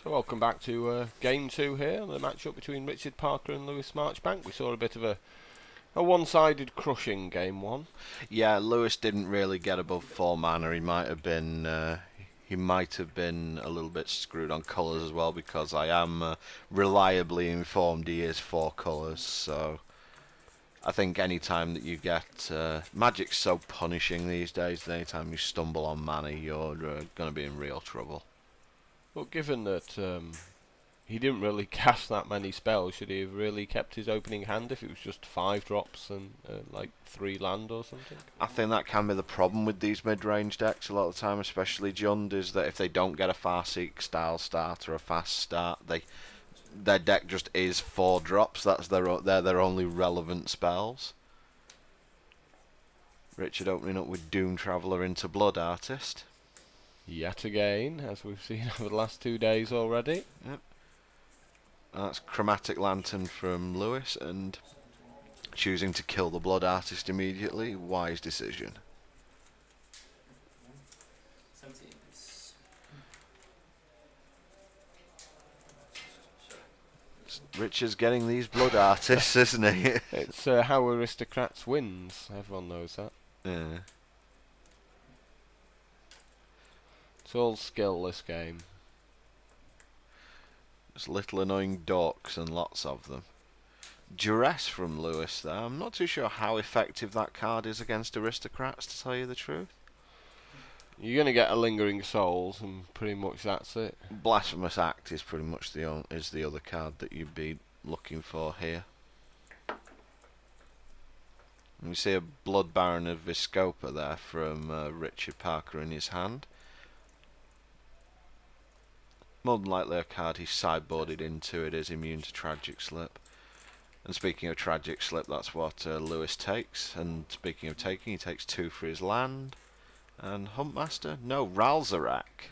So welcome back to Game 2 here, the matchup between Richard Parker and Lewis Marchbank. We saw a bit of a one-sided crushing Game 1. Yeah, Lewis didn't really get above 4 mana. He might have been a little bit screwed on colours as well, because I am reliably informed he is 4 colours. So I think any time that you get Magic's so punishing these days that any time you stumble on mana, you're going to be in real trouble. But given that he didn't really cast that many spells, should he have really kept his opening hand if it was just 5 drops and like 3 land or something? I think that can be the problem with these mid-range decks a lot of the time, especially Jund, is that if they don't get a Farseek style start or a fast start, their deck just is 4 drops. They're their only relevant spells. Richard opening up with Doom Traveller into Blood Artist. Yet again, as we've seen over the last 2 days already. Yep. That's Chromatic Lantern from Lewis, and choosing to kill the Blood Artist immediately. Wise decision. Richard's getting these Blood Artists, isn't he? It's how Aristocrats wins. Everyone knows that. Yeah. It's all skill, this game. Just little annoying dorks and lots of them. Duress from Lewis there. I'm not too sure how effective that card is against Aristocrats, to tell you the truth. You're going to get a Lingering Souls, and pretty much that's it. Blasphemous Act is pretty much the other card that you'd be looking for here. And we see a Blood Baron of Viscopa there from Richard Parker in his hand. More than likely a card he's sideboarded into. It is immune to Tragic Slip. And speaking of Tragic Slip, that's what Lewis takes. And speaking of taking, he takes 2 for his land. And Huntmaster? No, Ralzarak.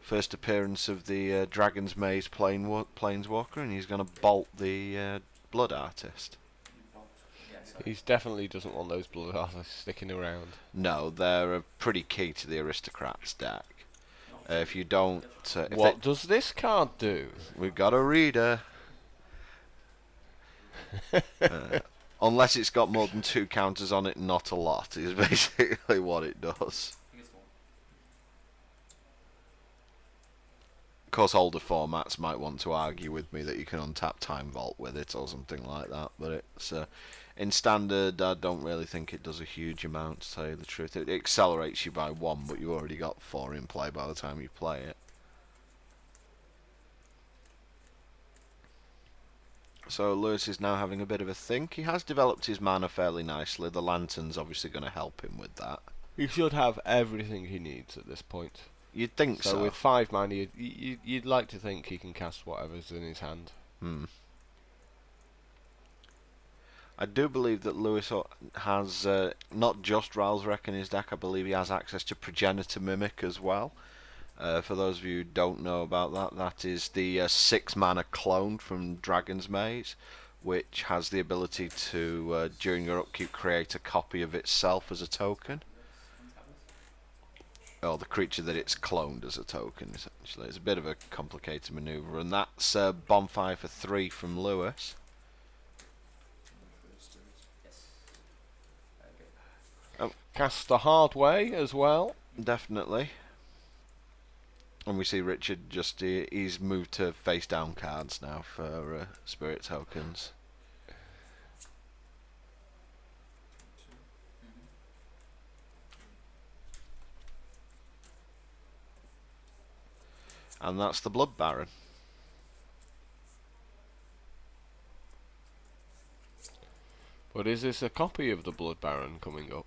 First appearance of the Dragon's Maze Planeswalker, and he's going to bolt the Blood Artist. He definitely doesn't want those Blood Artists sticking around. No, they're pretty key to the Aristocrats deck. If you don't... what does this card do? We've got a reader. Unless it's got more than 2 counters on it, not a lot, is basically what it does. Of course, older formats might want to argue with me that you can untap Time Vault with it or something like that, but it's in standard, I don't really think it does a huge amount, to tell you the truth. It accelerates you by 1, but you already got 4 in play by the time you play it. So Lewis is now having a bit of a think. He has developed his mana fairly nicely. The Lantern's obviously going to help him with that. He should have everything he needs at this point. You'd think so. So with 5 mana, you'd like to think he can cast whatever's in his hand. I do believe that Lewis has not just Ralzarak in his deck. I believe he has access to Progenitor Mimic as well. For those of you who don't know about that, that is the 6 mana clone from Dragon's Maze, which has the ability to, during your upkeep, create a copy of itself as a token. Or the creature that it's cloned as a token, essentially. It's a bit of a complicated maneuver, and that's Bonfire for 3 from Lewis. Cast the hard way as well. Definitely. And we see Richard he's moved to face down cards now for spirit tokens. And that's the Blood Baron. But is this a copy of the Blood Baron coming up?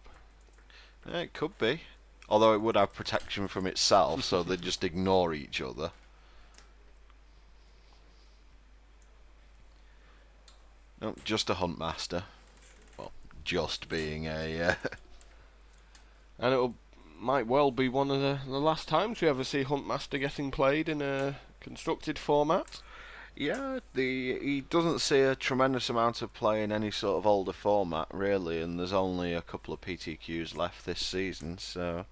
It could be. Although it would have protection from itself, so they'd just ignore each other. No, just a Huntmaster. Well, just being a... And it might well be one of the last times we ever see Huntmaster getting played in a constructed format. Yeah, he doesn't see a tremendous amount of play in any sort of older format, really, and there's only a couple of PTQs left this season, so...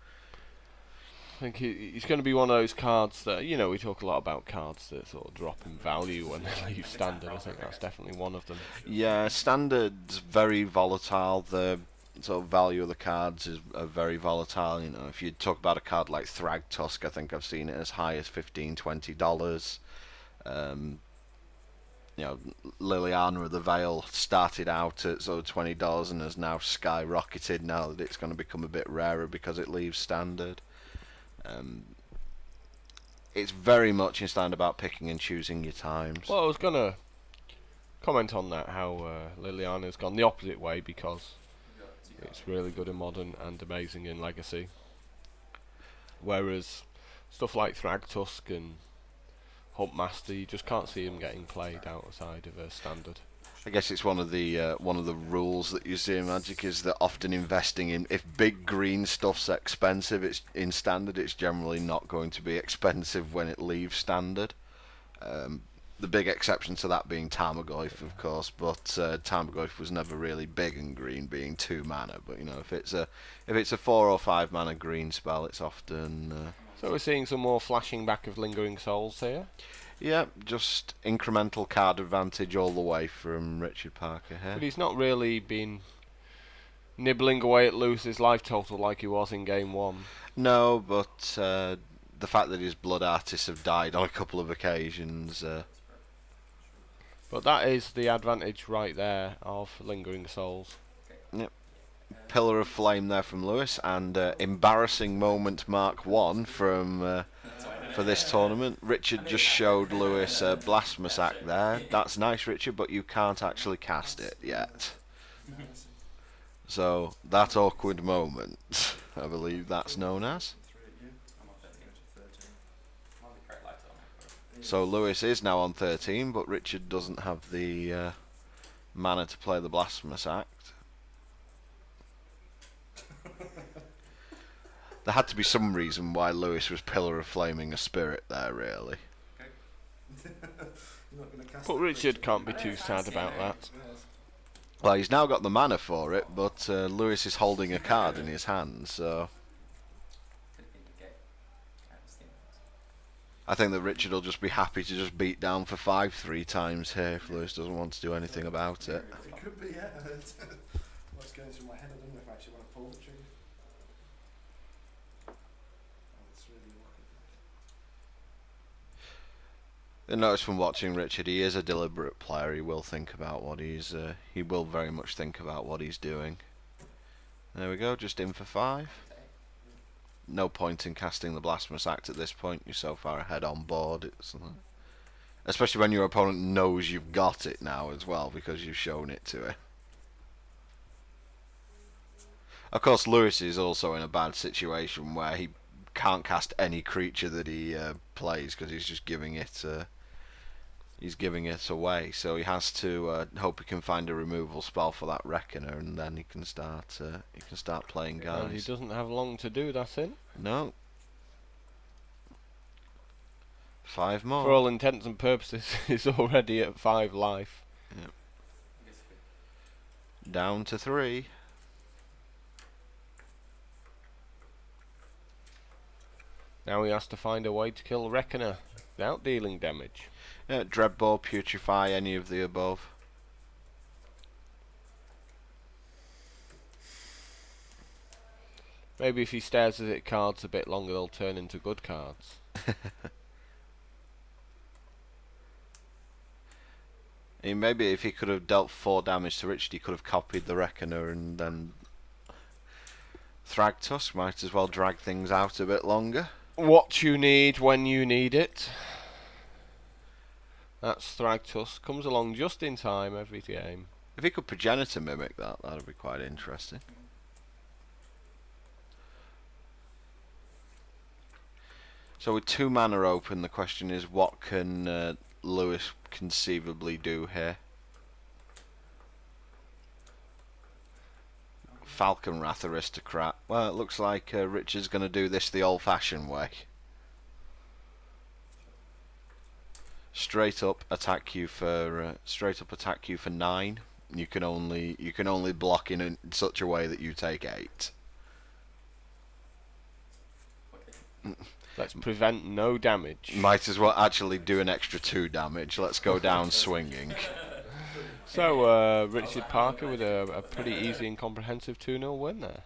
think he's going to be one of those cards that, you know, we talk a lot about cards that sort of drop in value when they leave standard. I think that's definitely one of them. Yeah, standard's very volatile. The sort of value of the cards are very volatile. You know, if you talk about a card like Thragtusk, I think I've seen it as high as $15-20. You know, Liliana of the Veil started out at sort of $20 and has now skyrocketed now that it's going to become a bit rarer because it leaves standard. It's very much in standard about picking and choosing your times. Well, I was going to comment on that, how Liliana's gone the opposite way because it's really good in Modern and amazing in Legacy. Whereas stuff like Thragtusk and Huntmaster, you just can't see him getting played outside of a standard. I guess it's one of the rules that you see in Magic is that often investing in, if big green stuff's expensive, it's in standard. It's generally not going to be expensive when it leaves standard. The big exception to that being Tarmogoyf, of course, but Tarmogoyf was never really big and green, being 2 mana. But you know, if it's a 4 or 5 mana green spell, it's often. So we're seeing some more flashing back of Lingering Souls here. Yeah, just incremental card advantage all the way from Richard Parker here. But he's not really been nibbling away at Lewis's life total like he was in Game 1. No, but the fact that his Blood Artists have died on a couple of occasions. But that is the advantage right there of Lingering Souls. Yep. Pillar of Flame there from Lewis, and embarrassing moment Mark 1 from for this tournament. Richard just showed Lewis a Blasphemous Act there. That's nice, Richard, but you can't actually cast it yet. So that awkward moment, I believe that's known as. So Lewis is now on 13, but Richard doesn't have the mana to play the Blasphemous Act. There had to be some reason why Lewis was Pillar of Flaming a Spirit there, really. But Richard can't be too sad about that. Well, he's now got the mana for it, but Lewis is holding a card in his hand, so... I think that Richard will just be happy to just beat down for 5 3 times here if Lewis doesn't want to do anything about it. It could be, yeah. What's going through my head, I don't know if I actually want to pull the trigger. It's really awkward. I notice from watching Richard, he is a deliberate player. He will think about what he's... he will very much think about what he's doing. There we go, just in for 5. No point in casting the Blasphemous Act at this point. You're so far ahead on board. It's especially when your opponent knows you've got it now as well, because you've shown it to it. Of course, Lewis is also in a bad situation where he can't cast any creature that he plays because he's just giving it. He's giving it away, so he has to hope he can find a removal spell for that Reckoner, and then he can start. He can start playing guys. Well, he doesn't have long to do that in. No. 5 more. For all intents and purposes, he's already at 5 life. Yep. Down to 3. Now he has to find a way to kill Reckoner without dealing damage. Dreadball, Putrefy, any of the above. Maybe if he stares at cards a bit longer, they'll turn into good cards. Maybe if he could have dealt 4 damage to Richard, he could have copied the Reckoner, and then Thragtusk might as well drag things out a bit longer. What you need when you need it. That's Thragtusk. Comes along just in time every game. If he could Progenitor Mimic that, that'd be quite interesting. So with 2 mana open, the question is, what can Lewis conceivably do here? Falcon Wrath Aristocrat. Well, it looks like Richard's going to do this the old-fashioned way. Straight up attack you for 9. You can only block in such a way that you take 8. Let's prevent no damage. Might as well actually do an extra 2 damage. Let's go down swinging. So, Richard Parker with a pretty easy and comprehensive 2-0 win there.